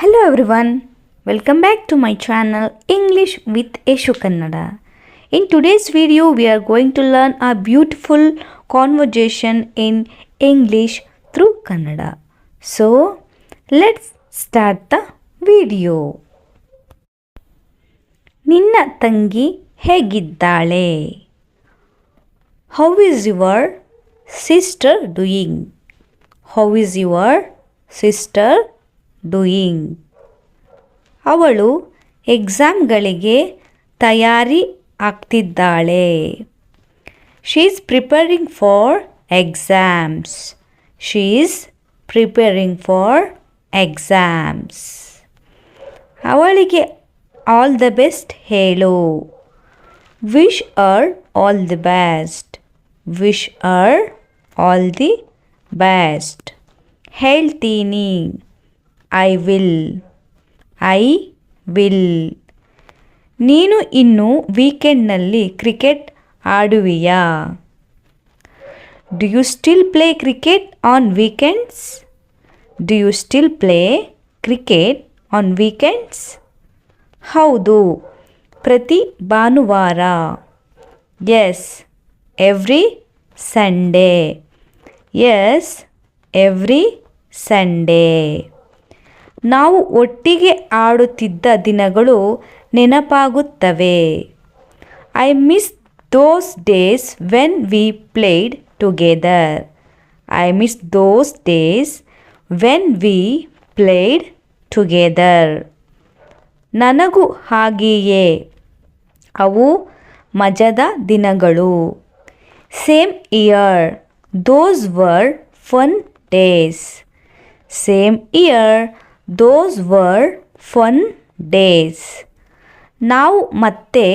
Hello everyone, welcome back to my channel English with Eshu Kannada. In today's video, we are going to learn a beautiful conversation in English through Kannada. So, let's start the video. ನಿನ್ನ ತಂಗಿ ಹೇಗಿದ್ದಾಳೆ? How is your sister doing? How is your sister doing? ಅವಳು ಎಕ್ಸಾಮ್ಗಳಿಗೆ ತಯಾರಿ ಆಗ್ತಿದ್ದಾಳೆ. She is preparing for exams. She is preparing for exams. ಅವಳಿಗೆ all the best ಹೇಳು. Wish her all the best. Wish her all the best. ಹೇಳ್ತೀನಿ. I will. I will. ನೀನು ಇನ್ನು ವೀಕೆಂಡ್ನಲ್ಲಿ ಕ್ರಿಕೆಟ್ ಆಡುವಿಯಾ? Do you still play cricket on weekends? Do you still play cricket on weekends? ಹೌದು, ಪ್ರತಿ ಭಾನುವಾರ. Yes, every Sunday. Yes, every Sunday. ನಾವು ಒಟ್ಟಿಗೆ ಆಡುತ್ತಿದ್ದ ದಿನಗಳು ನೆನಪಾಗುತ್ತವೆ. I miss those days when we played together. I miss those days when we played together. ನನಗೂ ಹಾಗೆಯೇ. ಅವು ಮಜದ ದಿನಗಳು. Same here. Those were fun days. Same here. Those were fun days. ನಾವು ಮತ್ತೆ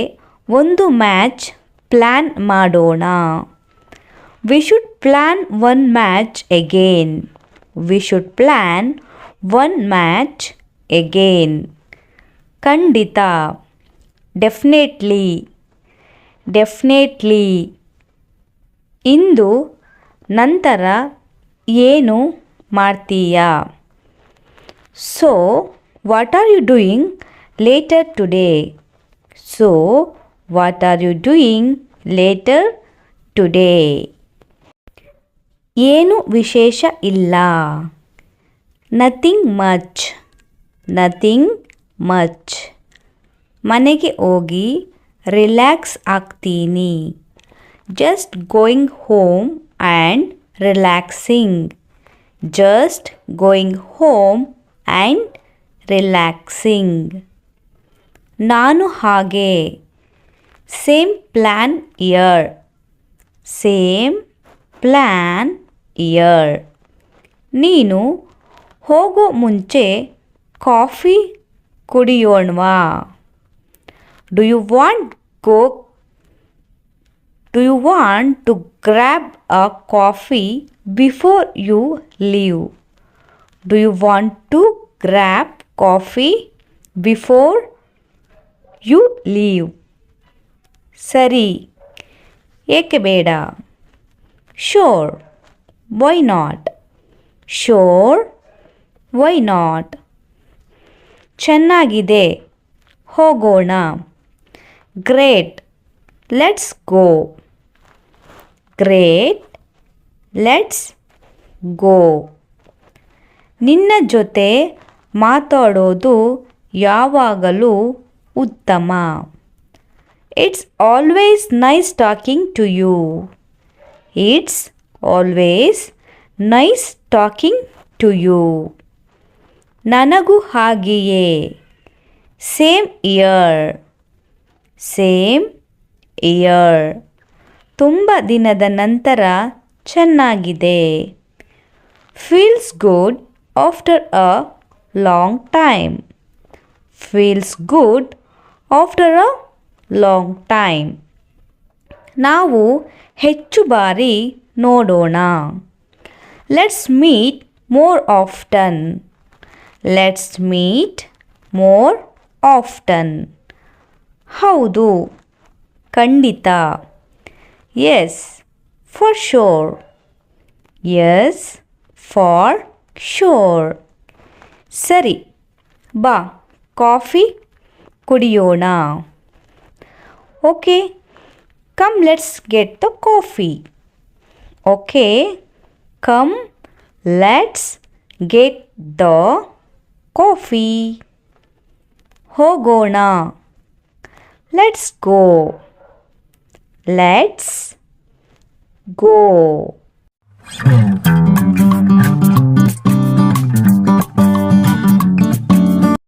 ಒಂದು ಮ್ಯಾಚ್ ಪ್ಲ್ಯಾನ್ ಮಾಡೋಣ. We should plan one match again. We should plan one match again. ಖಂಡಿತ. ಡೆಫಿನೆಟ್ಲಿ. ಡೆಫಿನೆಟ್ಲಿ. ಇಂದು ನಂತರ ಏನು ಮಾಡ್ತೀಯಾ? So what are you doing later today? So what are you doing later today? ಏನು ವಿಶೇಷ ಇಲ್ಲ. Nothing much. Nothing much. ಮನೆಗೆ ಹೋಗಿ ರಿಲ್ಯಾಕ್ಸ್ ಆಗ್ತೀನಿ. Just going home and relaxing. Just going home and relaxing. ನಾನು ಹಾಗೆ. Same plan here. Same plan here. ನೀನು ಹೋಗೋ ಮುಂಚೆ ಕಾಫಿ ಕುಡಿಯೋಣವಾ? Do you want to grab a coffee before you leave? Do you want to grab coffee before you leave? ಸರಿ, ಏಕೆ ಬೇಡ? Sure, why not? Sure, why not? ಚೆನ್ನಾಗಿದೆ, ಹೋಗೋಣ. Great, let's go. Great, let's go. ನಿನ್ನ ಜೊತೆ ಮಾತಾಡೋದು ಯಾವಾಗಲೂ ಉತ್ತಮ. It's always nice talking to you. It's always nice talking to you. ನನಗೂ ಹಾಗೆಯೇ. Same here. Same here. ತುಂಬ ದಿನದ ನಂತರ ಚೆನ್ನಾಗಿದೆ. Feels good after a long time. Feels good after a long time. ನಾವು ಹೆಚ್ಚು ಬಾರಿ ನೋಡೋಣ. Let's meet more often. Let's meet more often. ಹೌದು, ಖಂಡಿತ. Yes, for sure. S, for sure. ಸರಿ, ಬಾ ಕಾಫಿ ಕುಡಿಯೋಣ. Okay, come let's get the coffee. Okay, come let's get the coffee. ಹೋಗೋಣ. Let's go. Let's go.